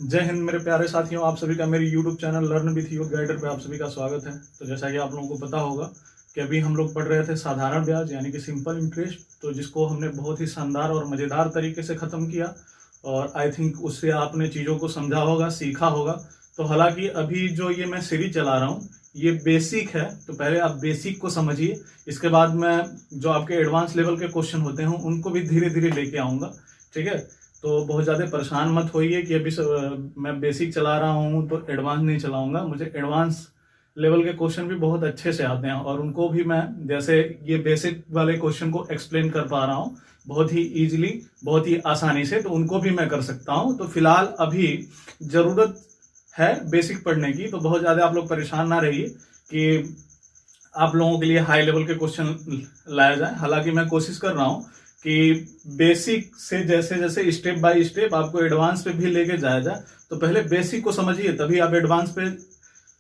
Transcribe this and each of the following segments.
जय हिंद मेरे प्यारे साथियों, आप सभी का मेरे YouTube channel learn with your guider पे आप सभी का स्वागत है। तो जैसा कि आप लोगों को पता होगा कि अभी हम लोग पढ़ रहे थे साधारण ब्याज यानी कि सिंपल इंटरेस्ट, तो जिसको हमने बहुत ही शानदार और मज़ेदार तरीके से ख़त्म किया और आई थिंक उससे आपने चीज़ों को समझा होगा, सीखा होगा। तो हालांकि अभी जो ये मैं सीरीज चला रहा हूँ ये बेसिक है, तो पहले आप बेसिक को समझिए। इसके बाद मैं जो आपके एडवांस लेवल के क्वेश्चन होते हैं उनको भी धीरे धीरे लेके आऊँगा, ठीक है। तो बहुत ज़्यादा परेशान मत होइए कि अभी मैं बेसिक चला रहा हूँ तो एडवांस नहीं चलाऊंगा। मुझे एडवांस लेवल के क्वेश्चन भी बहुत अच्छे से आते हैं और उनको भी मैं जैसे ये बेसिक वाले क्वेश्चन को एक्सप्लेन कर पा रहा हूँ बहुत ही इजीली, बहुत ही आसानी से, तो उनको भी मैं कर सकता हूँ। तो फिलहाल अभी ज़रूरत है बेसिक पढ़ने की, तो बहुत ज़्यादा आप लोग परेशान ना रहिए कि आप लोगों के लिए हाई लेवल के क्वेश्चन लाया जाए। हालांकि मैं कोशिश कर रहा हूँ कि बेसिक से जैसे जैसे स्टेप बाय स्टेप आपको एडवांस पे भी लेके जाया जाए। तो पहले बेसिक को समझिए, तभी आप एडवांस पे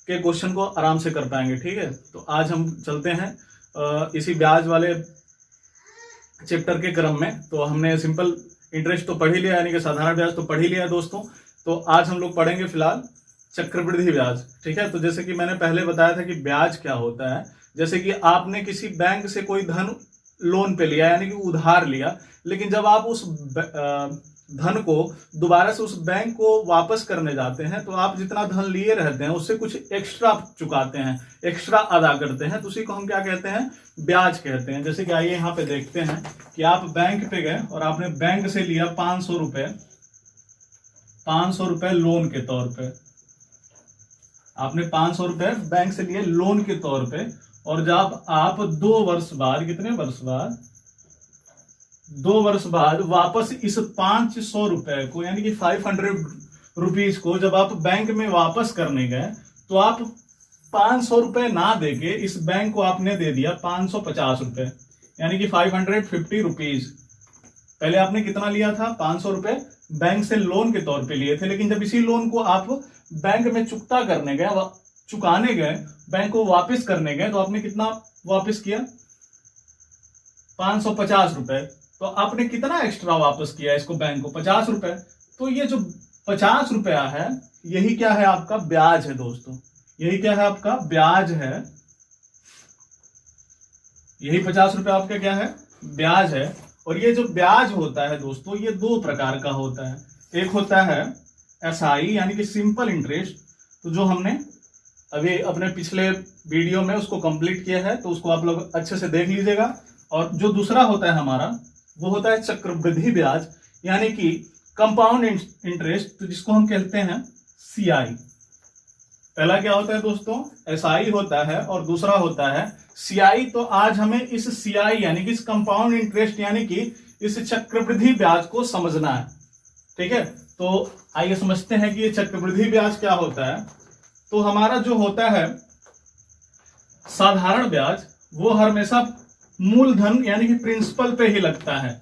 के क्वेश्चन को आराम से कर पाएंगे, ठीक है। तो आज हम चलते हैं इसी ब्याज वाले चैप्टर के क्रम में। तो हमने सिंपल इंटरेस्ट तो पढ़ ही लिया, यानी कि साधारण ब्याज तो पढ़ ही लिया दोस्तों। तो आज हम लोग पढ़ेंगे फिलहाल चक्रवृद्धि ब्याज, ठीक है। तो जैसे कि मैंने पहले बताया था कि ब्याज क्या होता है, जैसे कि आपने किसी बैंक से कोई धन लोन पे लिया यानी कि उधार लिया, लेकिन जब आप उस धन को दोबारा से उस बैंक को वापस करने जाते हैं तो आप जितना धन लिए रहते हैं उससे कुछ एक्स्ट्रा चुकाते हैं, एक्स्ट्रा अदा करते हैं, तो उसी को हम क्या कहते हैं, ब्याज कहते हैं। जैसे कि आइए यहाँ पे देखते हैं कि आप बैंक पे गए और आपने बैंक से लिया 500 रुपए, 500 रुपए लोन के तौर पे। आपने 500 रुपए बैंक से लिए लोन के तौर पे, और जब आप 2 वर्ष बाद, कितने वर्ष बाद, 2 वर्ष बाद वापस इस 500 रुपए को यानी कि 500 रुपीज को जब आप बैंक में वापस करने गए तो आप 500 रुपए ना देके इस बैंक को आपने दे दिया 550 रुपए, यानी कि 550 रुपीज। पहले आपने कितना लिया था, 500 रुपए बैंक से लोन के तौर पे लिए थे, लेकिन जब इसी लोन को आप बैंक में चुकता करने गए, चुकाने गए, बैंक को वापस करने गए, तो आपने कितना वापस किया, 550 रुपए। तो आपने कितना एक्स्ट्रा वापस किया इसको, बैंक को 50 रुपए। तो ये जो 50 रुपया है यही क्या है, आपका ब्याज है दोस्तों। यही क्या है, आपका ब्याज है। यही 50 रुपया आपका क्या है, ब्याज है। और ये जो ब्याज होता है दोस्तों ये 2 प्रकार का होता है। एक होता है एसआई यानी कि सिंपल इंटरेस्ट, तो जो हमने अभी अपने पिछले वीडियो में उसको कंप्लीट किया है, तो उसको आप लोग अच्छे से देख लीजिएगा। और जो दूसरा होता है हमारा वो होता है चक्रवृद्धि ब्याज यानी कि कंपाउंड इंटरेस्ट, तो जिसको हम कहते हैं सीआई। पहला क्या होता है दोस्तों, एसआई होता है और दूसरा होता है सीआई। तो आज हमें इस सीआई यानी कि इस कंपाउंड इंटरेस्ट यानी कि इस चक्रवृद्धि ब्याज को समझना है, ठीक है। तो आइए समझते हैं कि ये चक्रवृद्धि ब्याज क्या होता है। तो हमारा जो होता है साधारण ब्याज वो हमेशा मूलधन यानी कि प्रिंसिपल पे ही लगता है।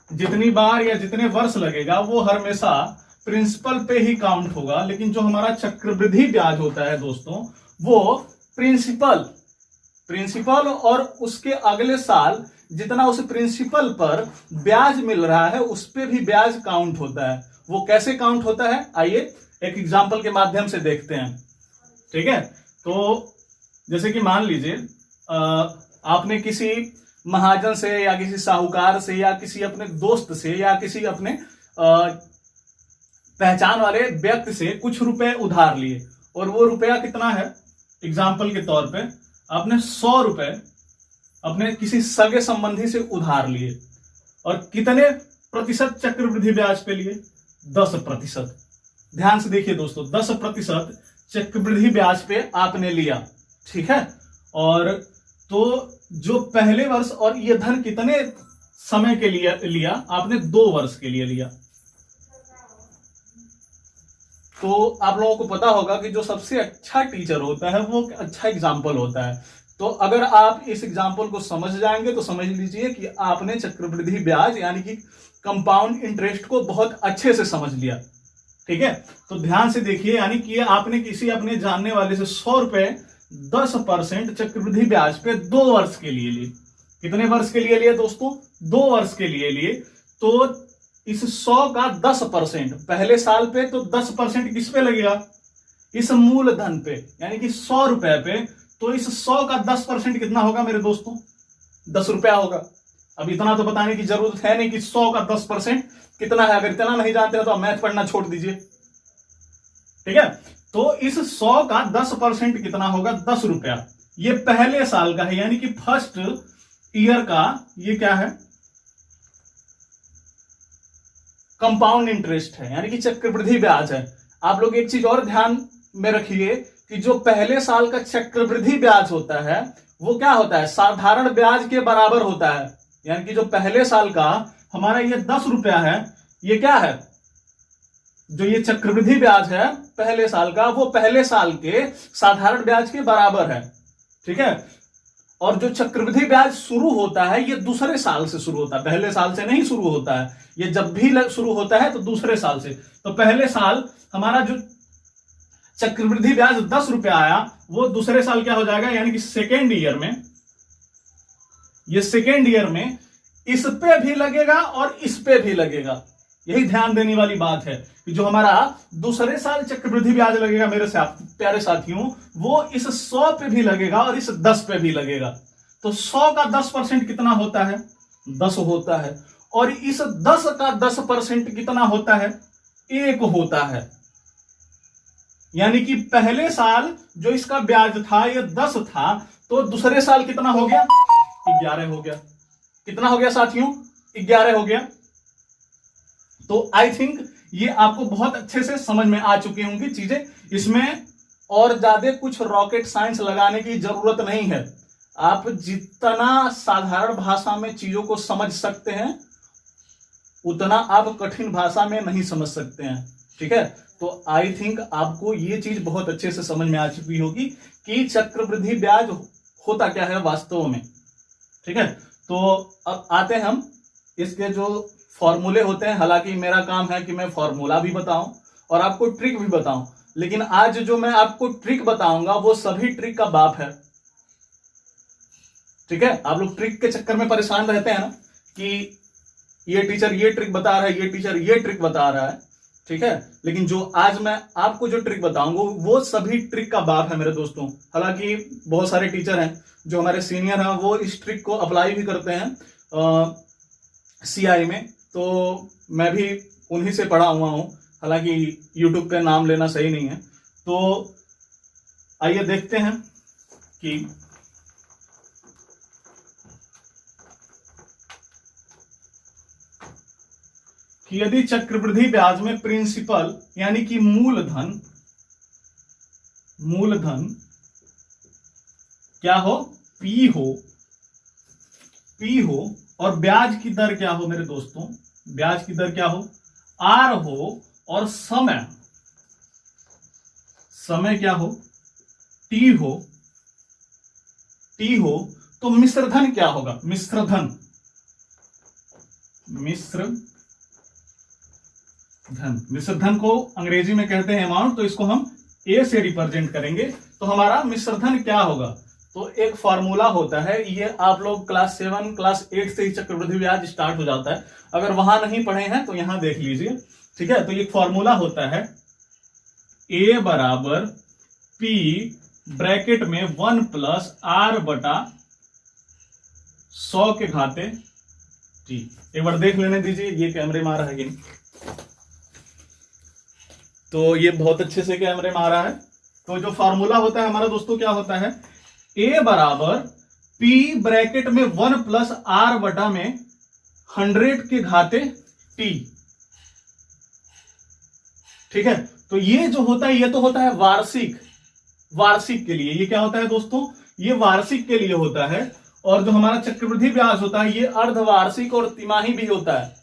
जितनी बार या जितने वर्ष लगेगा वो हमेशा प्रिंसिपल पे ही काउंट होगा। लेकिन जो हमारा चक्रवृद्धि ब्याज होता है दोस्तों वो प्रिंसिपल और उसके अगले साल जितना उस प्रिंसिपल पर ब्याज मिल रहा है उस पे भी ब्याज काउंट होता है। वो कैसे काउंट होता है, आइए एक एग्जांपल के माध्यम से देखते हैं, ठीक है। तो जैसे कि मान लीजिए आपने किसी महाजन से या किसी साहूकार से या किसी अपने दोस्त से या किसी अपने पहचान वाले व्यक्ति से कुछ रुपए उधार लिए, और वो रुपया कितना है, एग्जाम्पल के तौर पे आपने 100 रुपए अपने किसी सगे संबंधी से उधार लिए, और कितने प्रतिशत चक्रवृद्धि ब्याज पे लिए, 10%। ध्यान से देखिए दोस्तों, 10% चक्रवृद्धि ब्याज पे आपने लिया, ठीक है। और तो जो पहले वर्ष, और ये धन कितने समय के लिए लिया, आपने 2 वर्ष के लिए लिया। तो आप लोगों को पता होगा कि जो सबसे अच्छा टीचर होता है वो अच्छा एग्जाम्पल होता है। तो अगर आप इस एग्जाम्पल को समझ जाएंगे तो समझ लीजिए कि आपने चक्रवृद्धि ब्याज यानी कि कंपाउंड इंटरेस्ट को बहुत अच्छे से समझ लिया, ठीक है। तो ध्यान से देखिए, यानी कि आपने किसी अपने जानने वाले से 100 रुपए 10% चक्रवृद्धि ब्याज पे 2 वर्ष के लिए लिए। कितने वर्ष के लिए लिए दोस्तों, 2 वर्ष के लिए लिए। तो इस 100 का 10%, पहले साल पे तो 10% किस पे लगेगा, इस मूलधन पे, यानी कि 100 रुपए पे। तो इस 100 का 10% कितना होगा मेरे दोस्तों, 10 रुपया होगा। अब इतना तो बताने की जरूरत है नहीं कि 100 का 10% कितना है। अगर इतना नहीं जानते हो तो मैथ पढ़ना छोड़ दीजिए, ठीक है। तो इस 100 का 10% कितना होगा, 10 रुपया। ये पहले साल का है, यानी कि फर्स्ट ईयर का ये क्या है, कंपाउंड इंटरेस्ट है, यानी कि चक्रवृद्धि ब्याज है। आप लोग एक चीज और ध्यान में रखिए कि जो पहले साल का चक्रवृद्धि ब्याज होता है वो क्या होता है, साधारण ब्याज के बराबर होता है। यानी कि जो पहले साल का हमारा ये 10 रुपया है, ये क्या है, जो ये चक्रवृद्धि ब्याज है पहले साल का, वो पहले साल के साधारण ब्याज के बराबर है, ठीक है। और जो चक्रवृद्धि ब्याज शुरू होता है ये दूसरे साल से शुरू होता है, पहले साल से नहीं शुरू होता है। ये जब भी शुरू होता है तो दूसरे साल से। तो पहले साल हमारा जो चक्रवृद्धि ब्याज 10 रुपया आया, वो दूसरे साल क्या हो जाएगा, यानी कि सेकेंड ईयर में, ये सेकेंड ईयर में इस पे भी लगेगा और इस पे भी लगेगा। यही ध्यान देने वाली बात है कि जो हमारा दूसरे साल चक्रवृद्धि ब्याज लगेगा मेरे प्यारे साथियों, वो इस 100 पे भी लगेगा और इस 10 पे भी लगेगा। तो 100 का 10% कितना होता है, 10 होता है। और इस 10 का 10% कितना होता है, 1 होता है। यानी कि पहले साल जो इसका ब्याज था ये 10 था, तो दूसरे साल कितना हो गया, 11 हो गया। कितना हो गया साथियों, 11 हो गया। तो आई थिंक ये आपको बहुत अच्छे से समझ में आ चुकी होंगी चीजें। इसमें और ज्यादा कुछ रॉकेट साइंस लगाने की जरूरत नहीं है। आप जितना साधारण भाषा में चीजों को समझ सकते हैं उतना आप कठिन भाषा में नहीं समझ सकते हैं, ठीक है। तो आई थिंक आपको ये चीज बहुत अच्छे से समझ में आ चुकी होगी कि चक्रवृद्धि ब्याज होता क्या है वास्तव में, ठीक है। तो अब आते हैं हम इसके जो फॉर्मूले होते हैं। हालांकि मेरा काम है कि मैं फॉर्मूला भी बताऊं और आपको ट्रिक भी बताऊं, लेकिन आज जो मैं आपको ट्रिक बताऊंगा वो सभी ट्रिक का बाप है, ठीक है। आप लोग ट्रिक के चक्कर में परेशान रहते हैं ना कि ये टीचर ये ट्रिक बता रहा है, ये टीचर ये ट्रिक बता रहा है, ठीक है। लेकिन जो आज मैं आपको जो ट्रिक बताऊंगा वो सभी ट्रिक का बाप है मेरे दोस्तों। हालांकि बहुत सारे टीचर हैं जो हमारे सीनियर हैं, वो इस ट्रिक को अप्लाई भी करते हैं सीआई में, तो मैं भी उन्हीं से पढ़ा हुआ हूं। हालांकि यूट्यूब पे नाम लेना सही नहीं है। तो आइए देखते हैं कि यदि चक्रवृद्धि ब्याज में प्रिंसिपल यानी कि मूलधन क्या हो, पी हो और ब्याज की दर क्या हो मेरे दोस्तों, ब्याज की दर क्या हो, आर हो और समय क्या हो, टी हो। तो मिश्रधन क्या होगा, मिश्रधन को अंग्रेजी में कहते हैं अमाउंट, तो इसको हम ए से रिप्रेजेंट करेंगे। तो हमारा मिश्रधन क्या होगा, तो एक फॉर्मूला होता है, ये आप लोग क्लास 7 क्लास 8 से ही चक्रवृद्धि ब्याज स्टार्ट हो जाता है। अगर वहां नहीं पढ़े हैं तो यहां देख लीजिए, ठीक है। तो ये फॉर्मूला होता है ए बराबर पी ब्रैकेट में 1 प्लस आर बटा 100 के घाते टी। एक बार देख लेने दीजिए ये कैमरे में आ रहा है कि नहीं। तो ये बहुत अच्छे से कैमरे में आ रहा है। तो जो फॉर्मूला होता है हमारा दोस्तों क्या होता है, ए बराबर पी ब्रैकेट में 1 प्लस आर बटा में 100 के घाते टी, ठीक है। तो ये जो होता है ये तो होता है वार्षिक के लिए। ये क्या होता है दोस्तों, ये वार्षिक के लिए होता है। और जो हमारा चक्रवृद्धि ब्याज होता है ये अर्धवार्षिक और तिमाही भी होता है।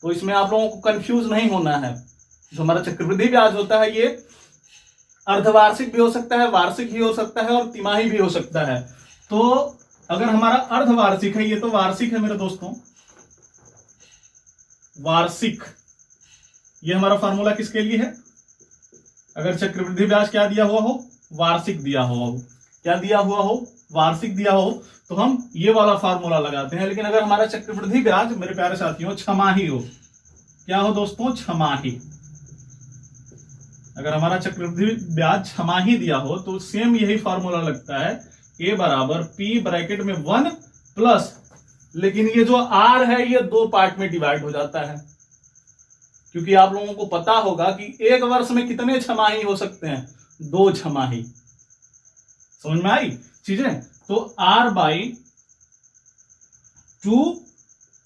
तो इसमें आप लोगों को कंफ्यूज नहीं होना है। जो हमारा चक्रवृद्धि ब्याज होता है ये अर्धवार्षिक भी हो सकता है, वार्षिक भी हो सकता है और तिमाही भी हो सकता है। तो अगर हमारा अर्धवार्षिक है, ये तो वार्षिक है मेरे दोस्तों, वार्षिक। ये हमारा फॉर्मूला किसके लिए है, अगर चक्रवृद्धि ब्याज क्या दिया हुआ हो, वार्षिक दिया हुआ हो, क्या दिया हुआ हो, वार्षिक दिया हो, तो हम ये वाला फार्मूला लगाते हैं। लेकिन अगर हमारा चक्रवृद्धि ब्याज मेरे प्यारे साथियों छमाही हो, क्या हो दोस्तों, छमाही। अगर हमारा चक्रवृद्धि ब्याज छमाही दिया हो तो सेम यही फॉर्मूला लगता है, ए बराबर पी ब्रैकेट में 1 प्लस, लेकिन ये जो आर है ये 2 पार्ट में डिवाइड हो जाता है, क्योंकि आप लोगों को पता होगा कि एक वर्ष में कितने छमाही हो सकते हैं, 2 छमाही। समझ में आई चीजें? तो आर बाई 2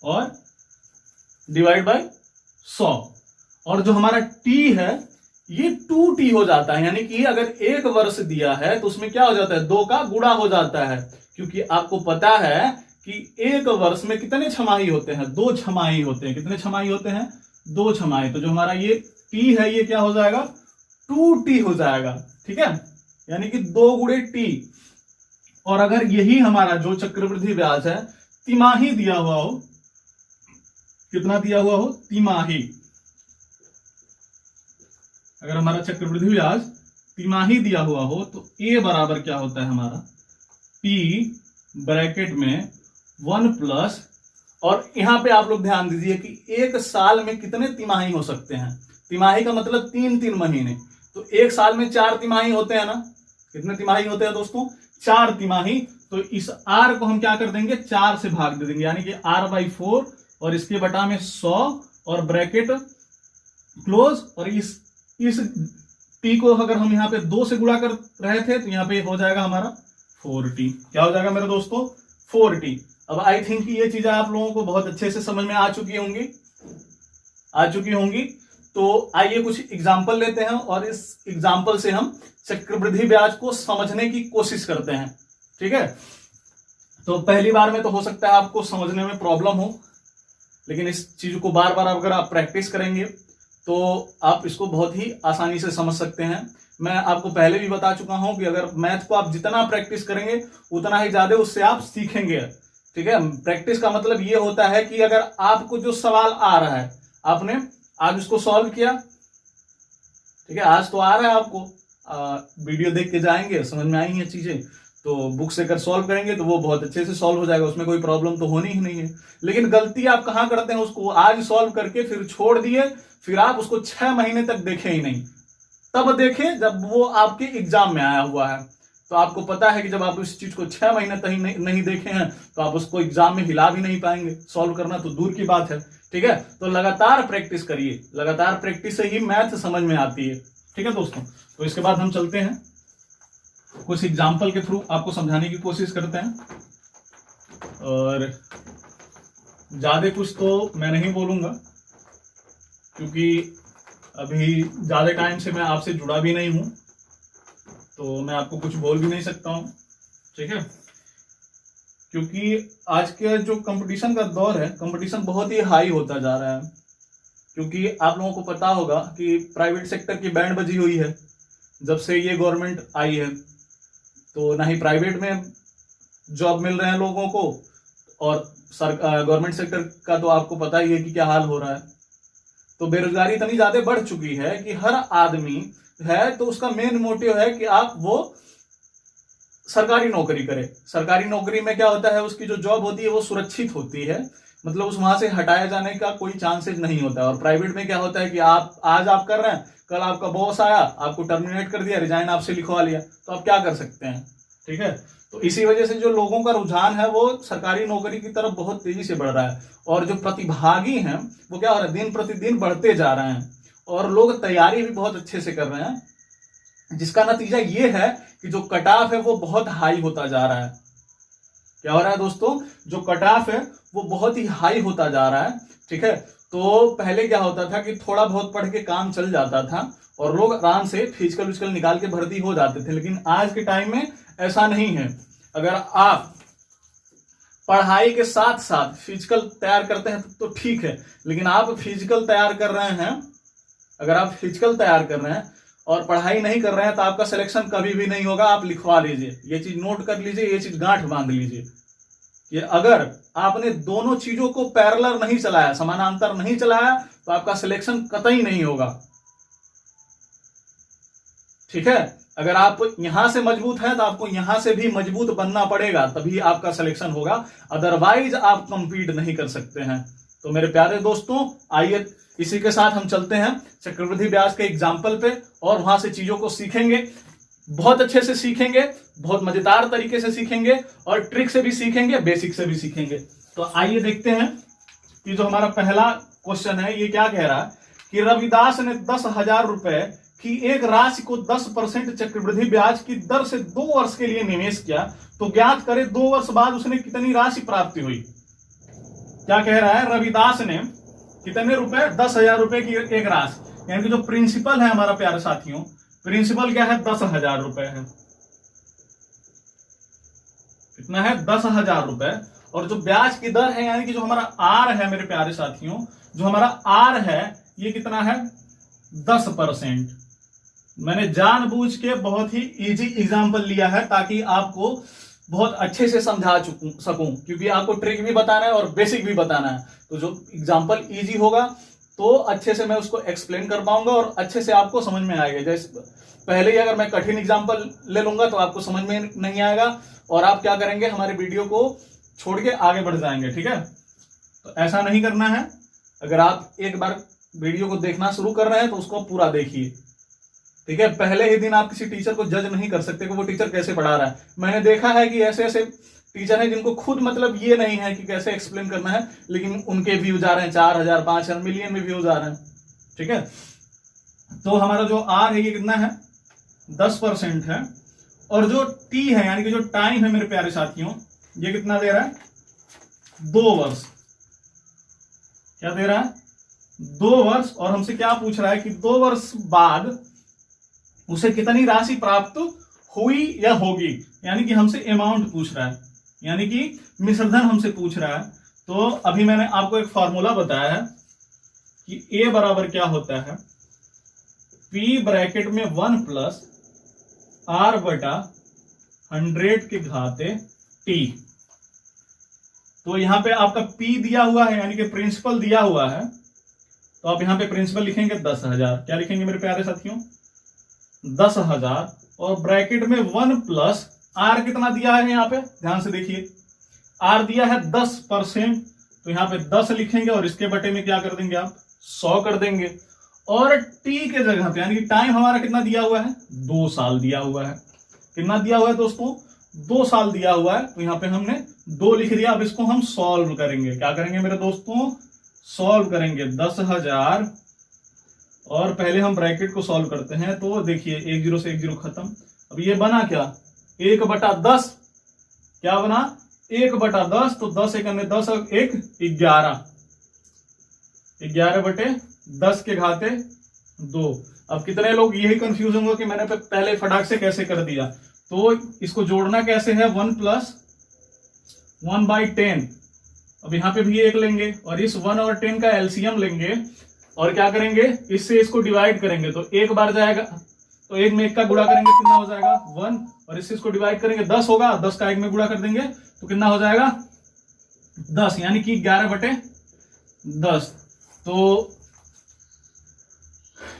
और डिवाइड बाई 100, और जो हमारा टी है ये 2t हो जाता है, यानी कि अगर एक वर्ष दिया है तो उसमें क्या हो जाता है, 2 का गुणा हो जाता है, क्योंकि आपको पता है कि एक वर्ष में कितने छमाही होते हैं, 2 छमाही होते हैं। कितने छमाही होते हैं, 2 छमाही। तो जो हमारा ये t है ये क्या हो जाएगा, 2t हो जाएगा। ठीक है, यानी कि 2 गुणे टी। और अगर यही हमारा जो चक्रवृद्धि ब्याज है तिमाही दिया हुआ हो, कितना दिया हुआ हो, तिमाही, अगर हमारा चक्रवृद्धि ब्याज तिमाही दिया हुआ हो तो a बराबर क्या होता है हमारा, p ब्रैकेट में 1 प्लस, और यहां पे आप लोग ध्यान दीजिए कि एक साल में कितने तिमाही हो सकते हैं। तिमाही का मतलब 3-3 महीने, तो एक साल में 4 तिमाही होते हैं ना। कितने तिमाही होते हैं दोस्तों, 4 तिमाही। तो इस r को हम क्या कर देंगे, 4 से भाग दे देंगे, यानी कि r/4 और इसके बटा में 100 और ब्रैकेट क्लोज, और इस t को अगर हम यहाँ पे 2 से गुणा कर रहे थे तो यहाँ पे हो जाएगा हमारा 4t। क्या हो जाएगा मेरे दोस्तों, 4t। अब आई थिंक ये चीजें आप लोगों को बहुत अच्छे से समझ में आ चुकी होंगी। तो आइए कुछ एग्जाम्पल लेते हैं और इस एग्जाम्पल से हम चक्रवृद्धि ब्याज को समझने की कोशिश करते हैं। ठीक है, तो पहली बार में तो हो सकता है आपको समझने में प्रॉब्लम हो, लेकिन इस चीज को बार बार अगर आप प्रैक्टिस करेंगे तो आप इसको बहुत ही आसानी से समझ सकते हैं। मैं आपको पहले भी बता चुका हूं कि अगर मैथ को आप जितना प्रैक्टिस करेंगे उतना ही ज्यादा उससे आप सीखेंगे। ठीक है, प्रैक्टिस का मतलब ये होता है कि अगर आपको जो सवाल आ रहा है आपने आज उसको सॉल्व किया, ठीक है, आज तो आ रहा है आपको, वीडियो देख के जाएंगे, समझ में आई हैं चीजें, तो बुक से अगर सॉल्व करेंगे तो वो बहुत अच्छे से सॉल्व हो जाएगा, उसमें कोई प्रॉब्लम तो होनी ही नहीं है। लेकिन गलती आप कहां करते हैं, उसको आज सॉल्व करके फिर छोड़ दिए, फिर आप उसको 6 महीने तक देखे ही नहीं। तब देखें जब वो आपके एग्जाम में आया हुआ है, तो आपको पता है कि जब आप इस चीज को 6 महीने तक नहीं देखे हैं तो आप उसको एग्जाम में हिला भी नहीं पाएंगे, सॉल्व करना तो दूर की बात है। ठीक है, तो लगातार प्रैक्टिस करिए, लगातार प्रैक्टिस से ही मैथ समझ में आती है। ठीक है दोस्तों, तो इसके बाद हम चलते हैं कुछ एग्जाम्पल के थ्रू आपको समझाने की कोशिश करते हैं, और ज्यादा कुछ तो मैं नहीं बोलूंगा क्योंकि अभी ज्यादा टाइम से मैं आपसे जुड़ा भी नहीं हूं, तो मैं आपको कुछ बोल भी नहीं सकता हूं। ठीक है, क्योंकि आज के जो कंपटीशन का दौर है, कंपटीशन बहुत ही हाई होता जा रहा है, क्योंकि आप लोगों को पता होगा कि प्राइवेट सेक्टर की बैंड बजी हुई है जब से ये गवर्नमेंट आई है, तो ना ही प्राइवेट में जॉब मिल रहे हैं लोगों को, और गवर्नमेंट सेक्टर का तो आपको पता ही है कि क्या हाल हो रहा है। तो बेरोजगारी इतनी ज्यादा बढ़ चुकी है कि हर आदमी है तो उसका मेन मोटिव है कि आप वो सरकारी नौकरी करे। सरकारी नौकरी में क्या होता है, उसकी जो जॉब होती है वो सुरक्षित होती है, मतलब उस वहां से हटाया जाने का कोई चांसेस नहीं होता है। और प्राइवेट में क्या होता है कि आप आज आप कर रहे हैं, कल आपका बॉस आया, आपको टर्मिनेट कर दिया, रिजाइन आपसे लिखवा लिया, तो आप क्या कर सकते हैं। ठीक है, तो इसी वजह से जो लोगों का रुझान है वो सरकारी नौकरी की तरफ बहुत तेजी से बढ़ रहा है, और जो प्रतिभागी हैं वो क्या हो रहा है, दिन प्रतिदिन बढ़ते जा रहे हैं, और लोग तैयारी भी बहुत अच्छे से कर रहे हैं, जिसका नतीजा ये है कि जो कट ऑफ है वो बहुत हाई होता जा रहा है। क्या हो रहा है दोस्तों, जो कट ऑफ है वो बहुत ही हाई होता जा रहा है। ठीक है, तो पहले क्या होता था कि थोड़ा बहुत पढ़ के काम चल जाता था और लोग आराम से फिजिकल निकाल के भर्ती हो जाते थे, लेकिन आज के टाइम में ऐसा नहीं है। अगर आप पढ़ाई के साथ साथ फिजिकल तैयार करते हैं तो ठीक है, लेकिन आप फिजिकल तैयार कर रहे हैं, अगर आप फिजिकल तैयार कर रहे हैं और पढ़ाई नहीं कर रहे हैं तो आपका सिलेक्शन कभी भी नहीं होगा। आप लिखवा लीजिए, ये चीज नोट कर लीजिए, ये चीज गांठ बांध लीजिए कि अगर आपने दोनों चीजों को पैरेलल नहीं चलाया, समानांतर नहीं चलाया, तो आपका सिलेक्शन कतई नहीं होगा। ठीक है, अगर आप यहां से मजबूत हैं तो आपको यहां से भी मजबूत बनना पड़ेगा, तभी आपका सिलेक्शन होगा, अदरवाइज आप कंपीट नहीं कर सकते हैं। तो मेरे प्यारे दोस्तों, आइए इसी के साथ हम चलते हैं चक्रवृद्धि ब्याज के एग्जाम्पल पे और वहां से चीजों को सीखेंगे, बहुत अच्छे से सीखेंगे, बहुत मजेदार तरीके से सीखेंगे और ट्रिक से भी सीखेंगे, बेसिक से भी सीखेंगे। तो आइए देखते हैं कि जो हमारा पहला क्वेश्चन है ये क्या कह रहा है कि रविदास ने 10,000 रुपए की एक राशि को 10% चक्रवृद्धि ब्याज की दर से 2 वर्ष के लिए निवेश किया, तो ज्ञात करें 2 वर्ष बाद उसने कितनी राशि प्राप्ति हुई। क्या कह रहा है, रविदास ने कितने रुपए, 10,000 रुपए की एक राशि, यानी कि जो प्रिंसिपल है हमारा प्यारे साथियों, प्रिंसिपल क्या है, 10,000 रुपए है। कितना है, 10,000 रुपए। और जो ब्याज की दर है यानी कि जो हमारा आर है मेरे प्यारे साथियों, जो हमारा आर है ये कितना है, 10%। मैंने जानबूझ के बहुत ही इजी एग्जांपल लिया है ताकि आपको बहुत अच्छे से समझा सकूं, क्योंकि आपको ट्रिक भी बताना है और बेसिक भी बताना है। तो जो एग्जांपल इजी होगा तो अच्छे से मैं उसको एक्सप्लेन कर पाऊंगा और अच्छे से आपको समझ में आएगा। जैसे पहले ही अगर मैं कठिन एग्जांपल ले लूंगा तो आपको समझ में नहीं आएगा और आप क्या करेंगे, हमारे वीडियो को छोड़ के आगे बढ़ जाएंगे। ठीक है, तो ऐसा नहीं करना है। अगर आप एक बार वीडियो को देखना शुरू कर रहे हैं तो उसको पूरा देखिए। ठीक है, पहले ही दिन आप किसी टीचर को जज नहीं कर सकते कि वो टीचर कैसे पढ़ा रहा है। मैंने देखा है कि ऐसे ऐसे टीचर हैं जिनको खुद मतलब ये नहीं है कि कैसे एक्सप्लेन करना है, लेकिन उनके व्यूज आ रहे हैं 4,000, 5,000, मिलियन में व्यूज आ रहे हैं। ठीक है, तो हमारा जो आर है ये कितना है, 10% है। और जो टी है यानी कि जो टाइम है मेरे प्यारे साथियों, ये कितना दे रहा है, 2 वर्ष। क्या दे रहा है, 2 वर्ष। और हमसे क्या पूछ रहा है कि 2 वर्ष बाद उसे कितनी राशि प्राप्त हुई या होगी, यानी कि हमसे अमाउंट पूछ रहा है, यानी कि मिश्रधन हमसे पूछ रहा है। तो अभी मैंने आपको एक फॉर्मूला बताया है कि ए बराबर क्या होता है, पी ब्रैकेट में 1 प्लस आर बटा 100 के घाते टी। तो यहां पे आपका पी दिया हुआ है यानी कि प्रिंसिपल दिया हुआ है, तो आप यहां पे प्रिंसिपल लिखेंगे 10,000। क्या लिखेंगे मेरे प्यारे साथियों, 10,000 और ब्रैकेट में 1 प्लस आर कितना दिया है, यहां पे ध्यान से देखिए, आर दिया है 10%, तो यहां पे 10 लिखेंगे और इसके बटे में क्या कर देंगे आप, 100 कर देंगे। और टी के जगह पे यानी कि टाइम हमारा कितना दिया हुआ है, 2 साल दिया हुआ है। कितना दिया हुआ है दोस्तों, 2 साल दिया हुआ है, तो यहां पे हमने 2 लिख दिया। अब इसको हम सॉल्व करेंगे। क्या करेंगे मेरे दोस्तों, सॉल्व करेंगे। 10,000 और पहले हम ब्रैकेट को सॉल्व करते हैं, तो देखिए 1 0 से 1 0 खत्म। अब ये बना क्या, 1/10। क्या बना, 1/10। तो 10 1 10 1 11, 11/10 के घाते 2। अब कितने लोग यही कंफ्यूज होंगे कि मैंने पहले फटाक से कैसे कर दिया। तो इसको जोड़ना कैसे है, 1 प्लस 1/10। अब यहां पे भी 1 लेंगे और इस 1 और 10 का एलसीएम लेंगे और क्या करेंगे, इससे इसको डिवाइड करेंगे। तो 1 बार जाएगा, तो 1 में 1 का गुणा करेंगे, कितना हो जाएगा 1, और इससे इसको डिवाइड करेंगे 10 होगा, 10 का 1 में गुणा कर देंगे तो कितना हो जाएगा 10, यानी कि 11/10। तो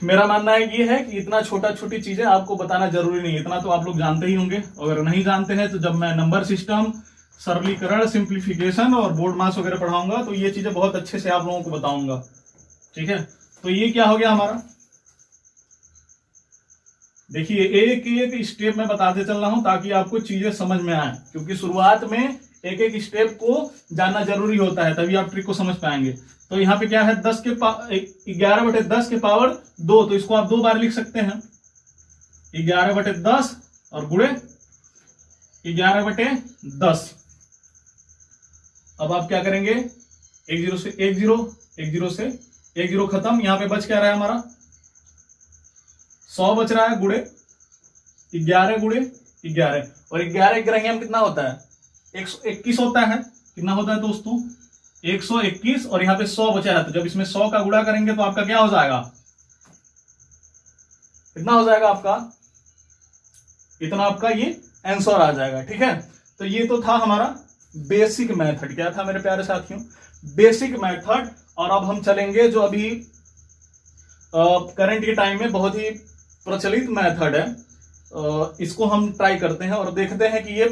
मेरा मानना है ये है कि इतना छोटी चीजें आपको बताना जरूरी नहीं, इतना तो आप लोग जानते ही होंगे। अगर नहीं जानते हैं तो जब मैं नंबर सिस्टम, सरलीकरण, सिंप्लीफिकेशन और बोर्ड मास वगैरह पढ़ाऊंगा तो ये चीजें बहुत अच्छे से आप लोगों को बताऊंगा। ठीक है, तो ये क्या हो गया हमारा, देखिए एक एक स्टेप में बताते चल रहा हूं ताकि आपको चीजें समझ में आए, क्योंकि शुरुआत में एक एक स्टेप को जानना जरूरी होता है, तभी आप ट्रिक को समझ पाएंगे। तो यहाँ पे क्या है, 11/10 के पावर 2, तो इसको आप 2 बार लिख सकते हैं, 11/10 और गुणे 11/10। अब आप क्या करेंगे, 1 0 से 1 0, 1 0 से 1 0 खत्म। यहां पे बच क्या रहा है हमारा, 100 बच रहा है, गुणे 11 गुणे 11, और 11 ग्राम कितना होता है, 121 होता है। कितना होता है दोस्तों, 121, और यहां पे 100 बचा है, तो जब इसमें 100 का गुणा करेंगे तो आपका क्या हो जाएगा, कितना हो जाएगा आपका, इतना आपका ये आंसर आ जाएगा। ठीक है, तो ये तो था हमारा बेसिक मेथड। क्या था मेरे प्यारे साथियों, बेसिक मेथड। और अब हम चलेंगे जो अभी करंट के टाइम में बहुत ही प्रचलित मेथड है, इसको हम ट्राई करते हैं और देखते हैं कि ये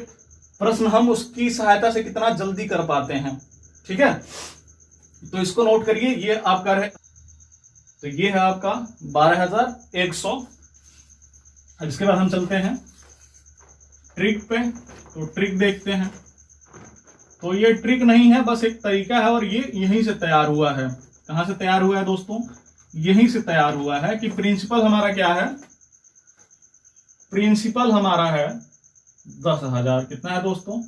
प्रश्न हम उसकी सहायता से कितना जल्दी कर पाते हैं। ठीक है, तो इसको नोट करिए, ये आपका है, तो ये है आपका 12,100। अब इसके बाद हम चलते हैं ट्रिक पे, तो ट्रिक देखते हैं। तो ये ट्रिक नहीं है, बस एक तरीका है, और ये यहीं से तैयार हुआ है। कहां से तैयार हुआ है दोस्तों? यहीं से तैयार हुआ है कि प्रिंसिपल हमारा क्या है? प्रिंसिपल हमारा है 10,000। कितना है दोस्तों?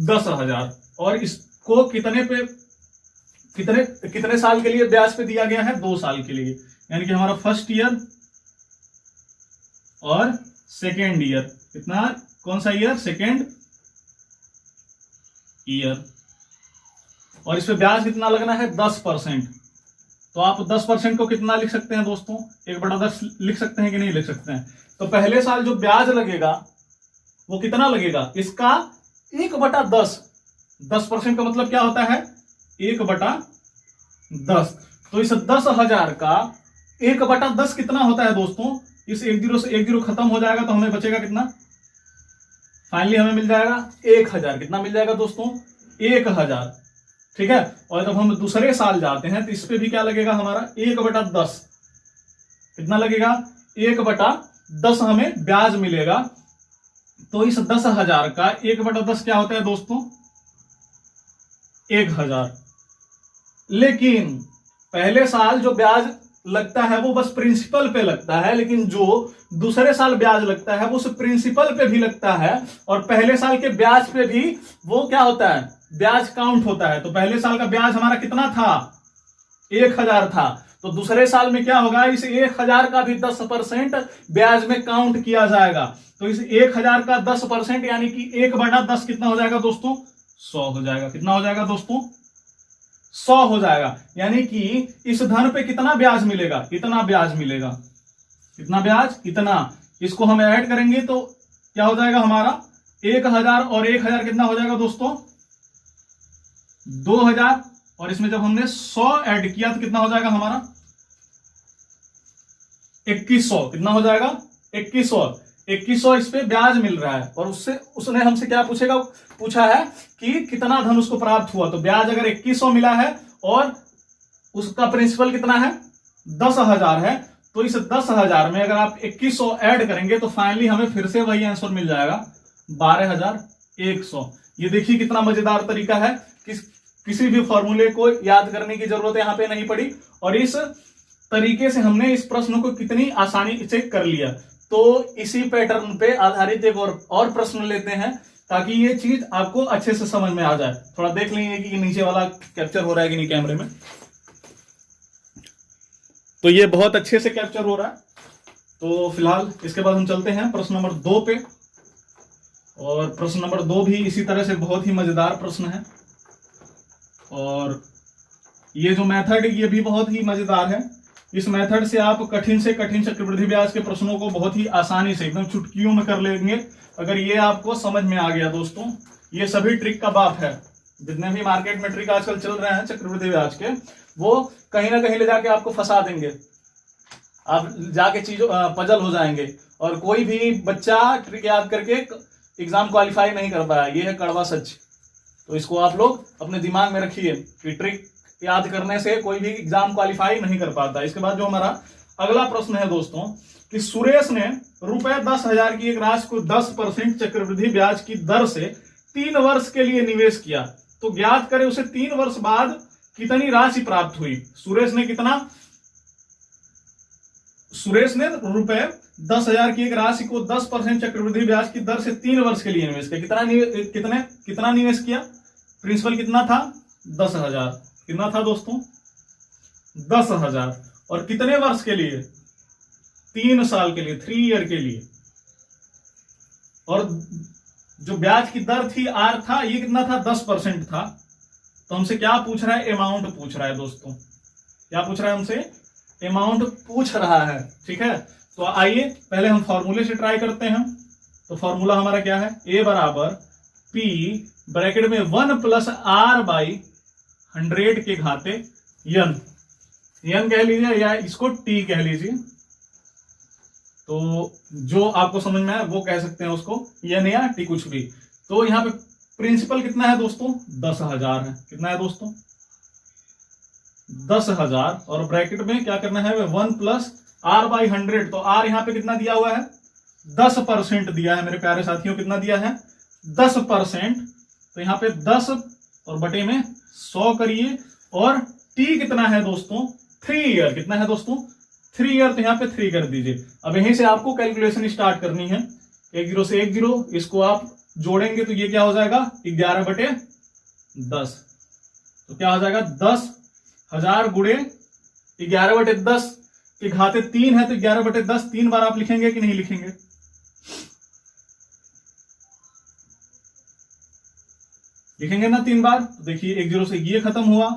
10,000। और इसको कितने साल के लिए ब्याज पे दिया गया है? 2 साल के लिए। यानी कि हमारा फर्स्ट ईयर और सेकेंड ईयर। कितना? कौन सा ईयर? Second year. और इस पे ब्याज कितना लगना है? 10%। तो आप 10% को कितना लिख सकते हैं दोस्तों? 1/10 लिख सकते हैं कि नहीं लिख सकते हैं? तो पहले साल जो ब्याज लगेगा वो कितना लगेगा? इसका 1/10। 10% का मतलब क्या होता है? 1/10। तो इस 10,000 का 1/10 कितना होता है दोस्तों? इस 1 0 से 1 0 खत्म हो जाएगा, तो हमें बचेगा कितना? फाइनली हमें मिल जाएगा 1,000। कितना मिल जाएगा दोस्तों? 1,000। ठीक है। और जब हम दूसरे साल जाते हैं तो इस पे भी क्या लगेगा हमारा? 1/10। कितना लगेगा? 1/10 हमें ब्याज मिलेगा। तो इस 10,000 का 1/10 क्या होता है दोस्तों? 1,000। लेकिन पहले साल जो ब्याज लगता है वो बस प्रिंसिपल पे लगता है, लेकिन जो दूसरे साल ब्याज लगता है वो सिर्फ प्रिंसिपल पे भी लगता है, और पहले साल के ब्याज पे भी वो क्या होता है? ब्याज काउंट होता है। तो पहले साल का ब्याज हमारा कितना था? 1,000 था। तो दूसरे साल में क्या होगा? इस 1,000 का भी 10% ब्याज में काउंट किया जाएगा। तो इस 1,000 का 10% यानी कि 1/10 कितना हो जाएगा दोस्तों? 100 हो जाएगा। कितना हो जाएगा दोस्तों? 100 हो जाएगा। यानी कि इस धन पे कितना ब्याज मिलेगा? इतना ब्याज मिलेगा। कितना ब्याज? इतना। इसको हम ऐड करेंगे तो क्या हो जाएगा हमारा? 1,000 और 1,000 कितना हो जाएगा दोस्तों? 2,000। और इसमें जब हमने 100 ऐड किया तो कितना हो जाएगा हमारा? 2,100। कितना हो जाएगा? 2,100। 2,100 इस पे ब्याज मिल रहा है, और उसने हमसे क्या पूछा है कि कितना धन उसको प्राप्त हुआ। तो ब्याज अगर 2,100 मिला है और उसका प्रिंसिपल कितना है? 10,000 है, तो इस 10,000 में अगर आप 2,100 ऐड करेंगे तो फाइनली हमें फिर से वही आंसर मिल जाएगा, 12,100। ये देखिए कितना मजेदार तरीका है। किसी भी फॉर्मूले को याद करने की जरूरत यहां पे नहीं पड़ी, और इस तरीके से हमने इस प्रश्न को कितनी आसानी से कर लिया। तो इसी पैटर्न पे आधारित एक और प्रश्न लेते हैं, ताकि ये चीज आपको अच्छे से समझ में आ जाए। थोड़ा देख लीजिए कि नीचे वाला कैप्चर हो रहा है कि नहीं कैमरे में। तो ये बहुत अच्छे से कैप्चर हो रहा है। तो फिलहाल इसके बाद हम चलते हैं प्रश्न नंबर 2 पे, और प्रश्न नंबर 2 भी इसी तरह से बहुत ही मजेदार प्रश्न है। और ये जो मेथड है ये भी बहुत ही मजेदार है। इस मेथड से आप कठिन से कठिन चक्रवृद्धि ब्याज के प्रश्नों को बहुत ही आसानी से एकदम चुटकियों में कर लेंगे, अगर ये आपको समझ में आ गया। दोस्तों ये सभी ट्रिक का बाप है। जितने भी मार्केट में ट्रिक आजकल चल रहे हैं चक्रवृद्धि ब्याज के, वो कहीं ना कहीं ले जाके आपको फंसा देंगे। आप जाके चीजों पजल हो जाएंगे, और कोई भी बच्चा ट्रिक याद करके एग्जाम क्वालिफाई नहीं कर पाया। ये है कड़वा सच। तो इसको आप लोग अपने दिमाग में रखिए कि ट्रिक याद करने से कोई भी एग्जाम क्वालिफाई नहीं कर पाता। इसके बाद जो हमारा अगला प्रश्न है दोस्तों, कि सुरेश ने ₹10,000 की एक राशि को 10% चक्रवृद्धि ब्याज की दर से 3 वर्ष के लिए निवेश किया, तो ज्ञात करें उसे 3 वर्ष बाद कितनी राशि प्राप्त हुई। सुरेश ने ₹10,000 की एक राशि को 10% चक्रवृद्धि ब्याज की दर से 3 वर्ष के लिए निवेश किया। कितना निवेश किया? प्रिंसिपल कितना था? 10,000। कितना था दोस्तों? 10,000। और कितने वर्ष के लिए? 3 साल के लिए, 3 ईयर के लिए। और जो ब्याज की दर थी आर था, ये कितना था? 10% था। तो हमसे क्या पूछ रहा है? अमाउंट पूछ रहा है दोस्तों। क्या पूछ रहा है हमसे? अमाउंट पूछ रहा है। ठीक है। तो आइए पहले हम फॉर्मूले से ट्राई करते हैं। तो फॉर्मूला हमारा क्या है? A बराबर P ब्रैकेट में 1 + R/100 के घाते n कह लीजिए, या इसको T कह लीजिए। तो जो आपको समझ में आए वो कह सकते हैं उसको, n या T कुछ भी। तो यहाँ पे प्रिंसिपल कितना है दोस्तों? 10,000 है। कितना है दोस्तों? 10,000 और ब्रैकेट में क्या करना है 1 प्लस R बाई 100। तो R यहाँ पे कितना दिया हुआ है 10% दिया है मेरे प्यारे साथियों, कितना दिया है 10%। तो यहाँ पे 10 और बटे में 100 करिए और T कितना है दोस्तों 3 ईयर, कितना है दोस्तों 3 ईयर। तो यहाँ पे 3 कर दीजिए। अब यहीं से आपको कैलकुलेशन स्टार्ट करनी है। 1 0 से 1 0, इसको आप जोड़ेंगे तो ये क्या हो जाएगा 11 बटे 10। तो क्या हो जाएगा 10,000 गुणे 11 बटे 10 की घाते 3 है, तो 11 बटे 10 3 बार आप लिखेंगे कि नहीं लिखेंगे? लिखेंगे ना 3 बार। तो देखिए 1 0 से ये खत्म हुआ,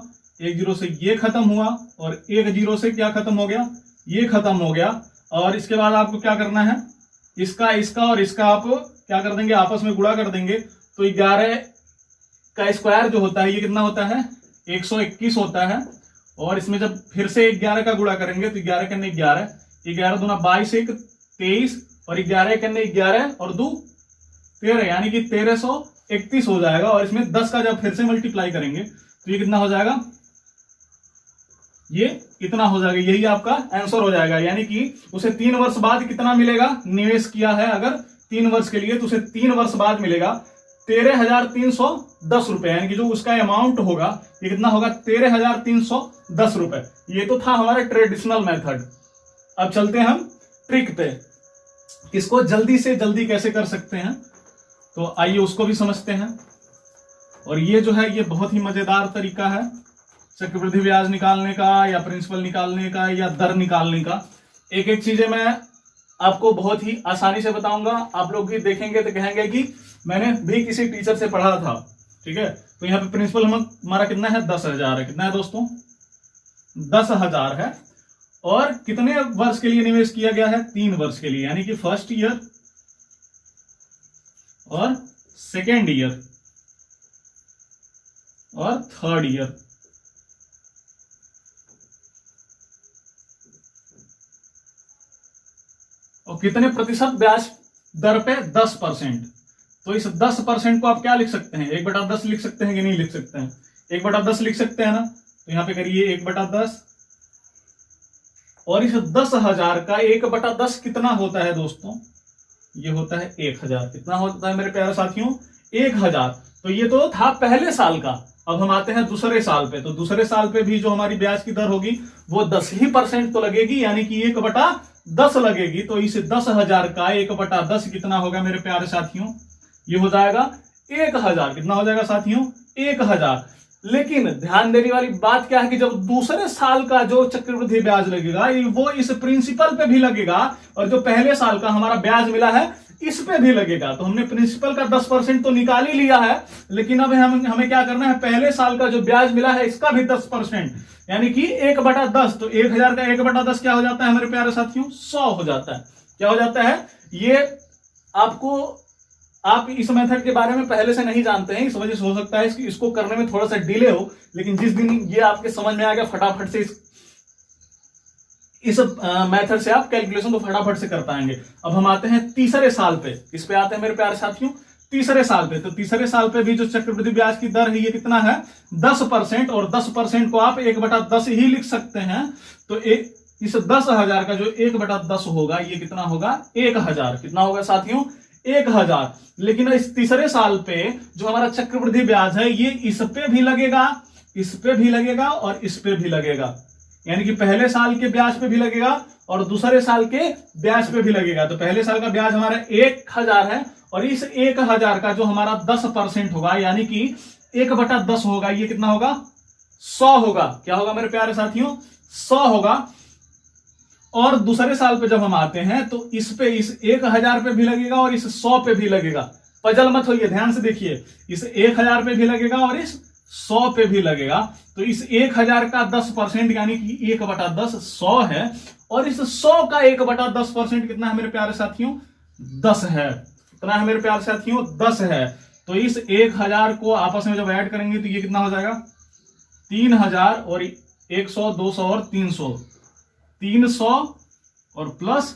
1 0 से ये खत्म हुआ और 1 0 से क्या खत्म हो गया, ये खत्म हो गया। और इसके बाद आपको क्या करना है, इसका और इसका आप क्या कर देंगे, आपस में गुणा कर देंगे। तो 11 का स्क्वायर जो होता है ये कितना होता है 121 होता है। और इसमें जब फिर से 11 का गुणा करेंगे तो 11 के 11, 11 दूना 22 1 23 और 11 के 11 और 2 13, यानी कि 1331 हो जाएगा। और इसमें 10 का जब फिर से मल्टीप्लाई करेंगे तो ये कितना हो जाएगा, ये इतना हो जाएगा। यही आपका आंसर हो जाएगा। यानी कि उसे 3 वर्ष बाद कितना मिलेगा, निवेश किया है अगर 3 वर्ष के लिए तो उसे 3 वर्ष बाद मिलेगा 13,310 रुपए। यानी कि जो उसका अमाउंट होगा ये कितना होगा 13,310 रुपए। ये तो था हमारा ट्रेडिशनल मेथड। अब चलते हैं हम ट्रिक पे, इसको जल्दी से जल्दी कैसे कर सकते हैं। तो आइए उसको भी समझते हैं। और ये जो है ये बहुत ही मजेदार तरीका है चक्रवृद्धि ब्याज निकालने का या प्रिंसिपल निकालने का या दर निकालने का। एक एक चीजें मैं आपको बहुत ही आसानी से बताऊंगा। आप लोग भी देखेंगे तो कहेंगे कि मैंने भी किसी टीचर से पढ़ा था। ठीक है, तो यहाँ पे प्रिंसिपल हमारा कितना है 10,000 है। कितना है दोस्तों 10,000 है। और कितने वर्ष के लिए निवेश किया गया है 3 वर्ष के लिए, यानी कि फर्स्ट ईयर और सेकेंड ईयर और थर्ड ईयर। और कितने प्रतिशत ब्याज दर पे 10%। तो इस 10% को आप क्या लिख सकते हैं 1/10 लिख सकते हैं कि नहीं लिख सकते हैं, 1/10 लिख सकते हैं ना। तो यहां पे करिए 1/10 और इस 10,000 का 1/10 कितना होता है दोस्तों, ये होता है 1,000। कितना होता है मेरे प्यारे साथियों 1,000। तो ये तो था पहले साल का। अब हम आते हैं दूसरे साल पे। तो दूसरे साल पे भी जो हमारी ब्याज की दर होगी वो 10% तो लगेगी, यानी कि 1/10 लगेगी। तो इस 10,000 का 1/10 कितना होगा मेरे प्यारे साथियों, ये हो जाएगा 1,000। कितना हो जाएगा साथियों 1,000। लेकिन ध्यान देने वाली बात क्या है कि जब दूसरे साल का जो चक्रवृद्धि ब्याज लगेगा वो इस प्रिंसिपल पे भी लगेगा और जो पहले साल का हमारा ब्याज मिला है इस पे भी लगेगा। तो हमने प्रिंसिपल का 10% तो निकाल ही लिया है, लेकिन अब हमें क्या करना है, पहले साल का जो ब्याज मिला है इसका भी 10%, यानी कि 1/10। तो 1,000 का 1/10 क्या हो जाता है मेरे प्यारे साथियों 100 हो जाता है। क्या हो जाता है, ये आपको, आप इस मेथड के बारे में पहले से नहीं जानते हैं, इस वजह से हो सकता है इसको करने में थोड़ा सा डिले हो, लेकिन जिस दिन ये आपके समझ में आ गया फटाफट से इस मेथड से आप कैलकुलेशन को फटाफट से कर पाएंगे। अब हम आते हैं तीसरे साल पे। इस पे आते हैं मेरे प्यारे साथियों तीसरे साल पे। तो तीसरे साल पे भी जो चक्रवृद्धि ब्याज की दर है ये कितना है 10%। और 10% को आप 1/10 ही लिख सकते हैं। तो इस 10,000 का जो 1/10 होगा ये कितना होगा 1,000। कितना होगा साथियों 1,000। लेकिन इस तीसरे साल पे जो हमारा चक्रवृद्धि ब्याज है ये इस पे भी लगेगा, इस पे भी लगेगा और इस पे भी लगेगा। यानी कि पहले साल के ब्याज पे भी लगेगा और दूसरे साल के ब्याज पे भी लगेगा। तो पहले साल का ब्याज हमारा 1,000 है और इस 1,000 का जो हमारा 10% होगा यानी कि 1/10 होगा, ये कितना होगा 100 होगा। क्या होगा मेरे प्यारे साथियों 100 होगा। और दूसरे साल पे जब हम आते हैं तो इस पे इस 1,000 पे भी लगेगा और इस 100 पे भी लगेगा। पजल मत होइए, ध्यान से देखिए, इस 1,000 पे भी लगेगा और इस 100 पे भी लगेगा। तो इस 1,000 का 10% यानी कि 1/10 100 है और इस 100 का 1/10% कितना है मेरे प्यारे साथियों 10 है। कितना है मेरे प्यारे साथियों 10 है। तो इस 1,000 को आपस में जब ऐड करेंगे तो ये कितना हो जाएगा 3,000 और 100 200 और 300, 300 और प्लस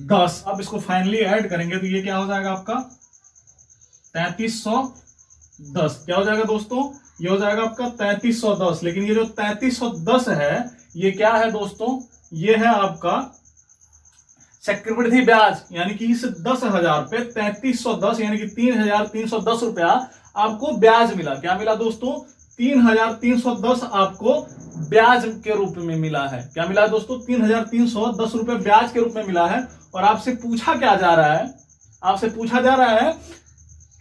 10। अब इसको फाइनली ऐड करेंगे तो ये क्या हो जाएगा आपका 3,300 10। क्या हो जाएगा दोस्तों, ये हो जाएगा आपका 3310। लेकिन ये जो 3310 है ये क्या है दोस्तों, ये है आपका चक्रवृद्धि ब्याज, यानी कि इस 10,000 पे 3310 यानी कि 3,310 रुपया आपको ब्याज मिला। क्या मिला दोस्तों, 3,310 आपको ब्याज के रूप में मिला है। क्या मिला है दोस्तों, 3,310 रुपए ब्याज के रूप में मिला है। और आपसे पूछा क्या जा रहा है, आपसे पूछा जा रहा है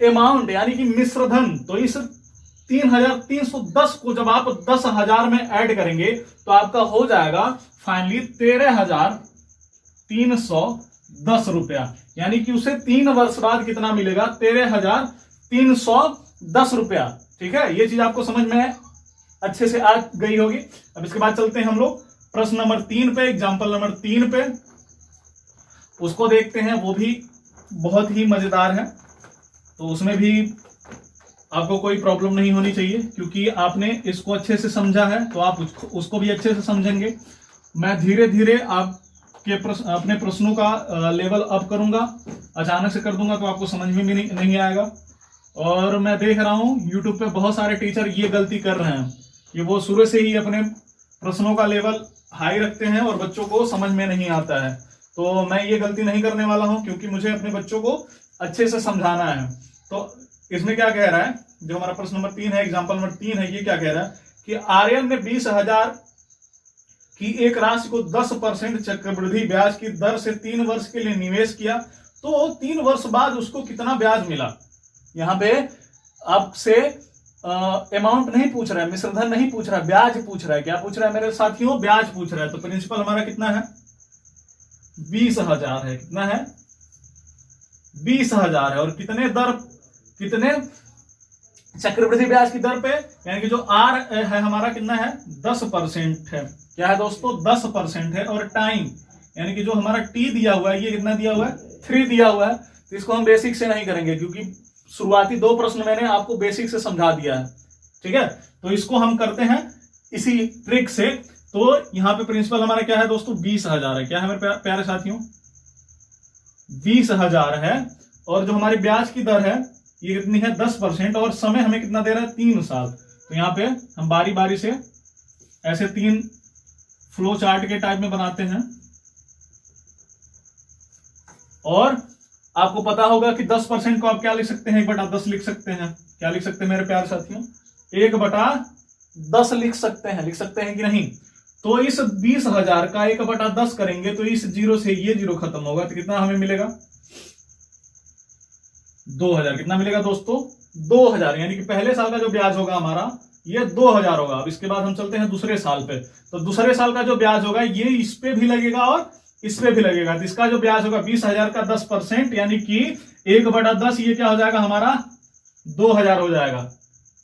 अमाउंट यानी कि मिश्रधन। तो इस 3,310 को जब आप 10,000 में ऐड करेंगे तो आपका हो जाएगा फाइनली 13,310 रुपया, यानी कि उसे 3 वर्ष बाद कितना मिलेगा, 13,310 रुपया। ठीक है, ये चीज आपको समझ में अच्छे से आ गई होगी। अब इसके बाद चलते हैं हम लोग प्रश्न नंबर 3 पे, एग्जाम्पल नंबर 3 पे, उसको देखते हैं। वो भी बहुत ही मजेदार है, तो उसमें भी आपको कोई प्रॉब्लम नहीं होनी चाहिए, क्योंकि आपने इसको अच्छे से समझा है तो आप उसको भी अच्छे से समझेंगे। मैं धीरे धीरे आपके अपने प्रश्नों का लेवल अप करूंगा, अचानक से कर दूंगा तो आपको समझ में भी नहीं आएगा। और मैं देख रहा हूं यूट्यूब पे बहुत सारे टीचर ये गलती कर रहे हैं कि वो शुरू से ही अपने प्रश्नों का लेवल हाई रखते हैं और बच्चों को समझ में नहीं आता है। तो मैं ये गलती नहीं करने वाला हूं, क्योंकि मुझे अपने बच्चों को अच्छे से समझाना है। तो इसमें क्या कह रहा है, जो हमारा प्रश्न नंबर 3 है, एग्जाम्पल नंबर 3 है, ये क्या कह रहा है कि आर्यन ने 20,000 की एक राशि को 10% चक्रवृद्धि ब्याज की दर से 3 वर्ष के लिए निवेश किया, तो 3 वर्ष बाद उसको कितना ब्याज मिला। यहां पे आपसे अमाउंट नहीं पूछ रहा है, मिश्रधन नहीं पूछ रहा है, ब्याज पूछ रहा है। क्या पूछ रहा है मेरे साथियों, ब्याज पूछ रहा है। तो प्रिंसिपल हमारा कितना है, 20,000 है। कितना है, 20,000 है। और कितने चक्रवृद्धि ब्याज की दर पे, यानी कि जो आर है हमारा कितना है, 10% है। क्या है दोस्तों, 10% है। और टाइम यानी कि जो हमारा टी दिया हुआ है, ये कितना दिया हुआ है, 3 दिया हुआ है। तो इसको हम बेसिक से नहीं करेंगे, क्योंकि शुरुआती 2 प्रश्न मैंने आपको बेसिक से समझा दिया है। ठीक है, तो इसको हम करते हैं इसी ट्रिक से। तो यहां पे प्रिंसिपल हमारा क्या है दोस्तों, 20,000 है। क्या है मेरे प्यारे साथियों, 20,000 है। और जो हमारी ब्याज की दर है ये कितनी है, 10%। और समय हमें कितना दे रहा है, 3 साल। तो यहां पे हम बारी बारी से ऐसे 3 फ्लो चार्ट के टाइप में बनाते हैं। और आपको पता होगा कि 10% को आप क्या लिख सकते हैं, 1/10 लिख सकते हैं। क्या लिख सकते हैं मेरे प्यारे साथियों, 1/10 लिख सकते हैं। लिख सकते हैं कि नहीं। तो इस 20,000 का 1/10 करेंगे तो इस 0 से ये 0 खत्म होगा, तो कितना हमें मिलेगा, 2,000। कितना मिलेगा दोस्तों, 2,000। यानी कि पहले साल का जो ब्याज होगा हमारा ये 2,000 होगा। अब इसके बाद हम चलते हैं दूसरे साल पे। तो दूसरे साल का जो ब्याज होगा ये इस पे भी लगेगा और इस पे भी लगेगा। तो इसका जो ब्याज होगा 20,000 का 10%, यानी कि 1/10, ये क्या हो जाएगा हमारा, 2,000 हो जाएगा।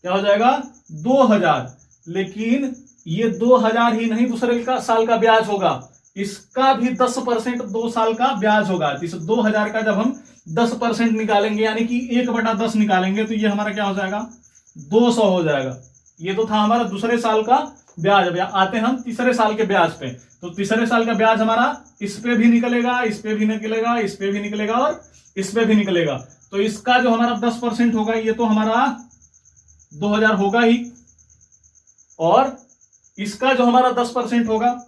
क्या हो जाएगा, 2,000। लेकिन ये 2,000 ही नहीं, दूसरे साल का ब्याज होगा, इसका भी 10% 2 साल का ब्याज होगा। इस 2,000 का जब हम 10% निकालेंगे, यानी कि 1/10 निकालेंगे, तो ये हमारा क्या हो जाएगा, 200 हो जाएगा। ये तो था हमारा दूसरे साल का ब्याज। अब आते हैं हम तीसरे साल के ब्याज पे। तो तीसरे साल का ब्याज हमारा इस पे भी निकलेगा, इस पे भी निकलेगा, इस पे भी निकलेगा और इस पे भी निकलेगा। तो इसका जो हमारा 10% होगा ये तो हमारा 2,000 होगा ही। और इसका जो हमारा 10% होगा,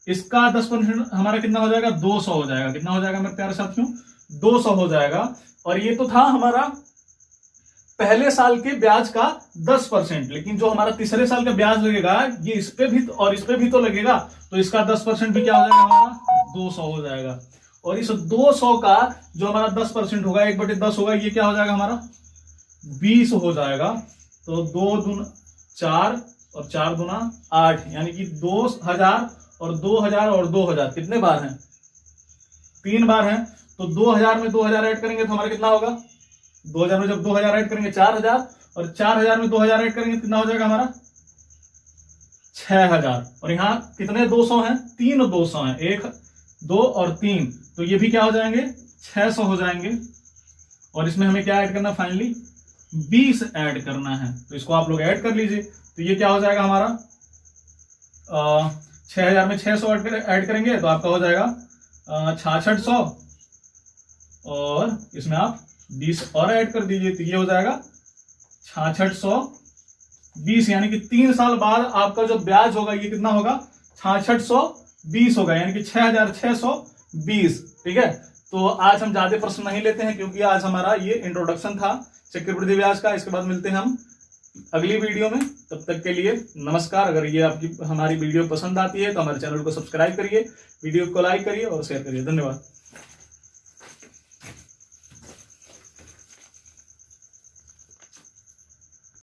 इसका 10% हमारा कितना हो जाएगा, 200 हो जाएगा। कितना हो जाएगा मेरे प्यारे साथियों, 200 हो जाएगा। और ये तो था हमारा पहले साल के ब्याज का 10%। लेकिन जो हमारा तीसरे साल का ब्याज लगेगा ये इस पे भी और इस पे भी तो लगेगा, तो इसका 10% भी क्या हो जाएगा हमारा, 200 हो जाएगा। और इस 200 का जो हमारा 10% होगा, 1/10 होगा, ये क्या हो जाएगा हमारा, 20 हो जाएगा। तो 2 दूना 4 और 4 दूना 8, यानी कि 2,000 और 2,000 और 2,000 कितने बार हैं, 3 बार हैं। तो 2,000 में 2,000 ऐड करेंगे तो हमारा कितना होगा, 2,000 में जब 2,000 ऐड करेंगे 4,000, और 4,000 में 2,000 ऐड करेंगे कितना हो जाएगा हमारा, 6,000। और यहाँ कितने 200 हैं, 3 200 हैं, 1 2 और 3, तो ये भी क्या हो जाएंगे, 600 हो जाएंगे। और इसमें हमें क्या ऐड करना, फाइनली 20 ऐड करना है। तो इसको आप लोग ऐड कर लीजिए। तो ये क्या हो जाएगा हमारा, 6,000 में 600 ऐड करेंगे तो आपका हो जाएगा 6600, और इसमें आप 20 और ऐड कर दीजिए तो ये हो जाएगा 6620, यानी कि 3 साल बाद आपका जो ब्याज होगा ये कितना होगा, 6620 होगा, यानी कि 6620। ठीक है, तो आज हम ज्यादा प्रश्न नहीं लेते हैं क्योंकि आज हमारा ये इंट्रोडक्शन था चक्रवृद्धि ब्याज का। इसके बाद मिलते हैं हम अगली वीडियो में, तब तक के लिए नमस्कार। अगर ये आपकी हमारी वीडियो पसंद आती है तो हमारे चैनल को सब्सक्राइब करिए, वीडियो को लाइक करिए और शेयर करिए। धन्यवाद।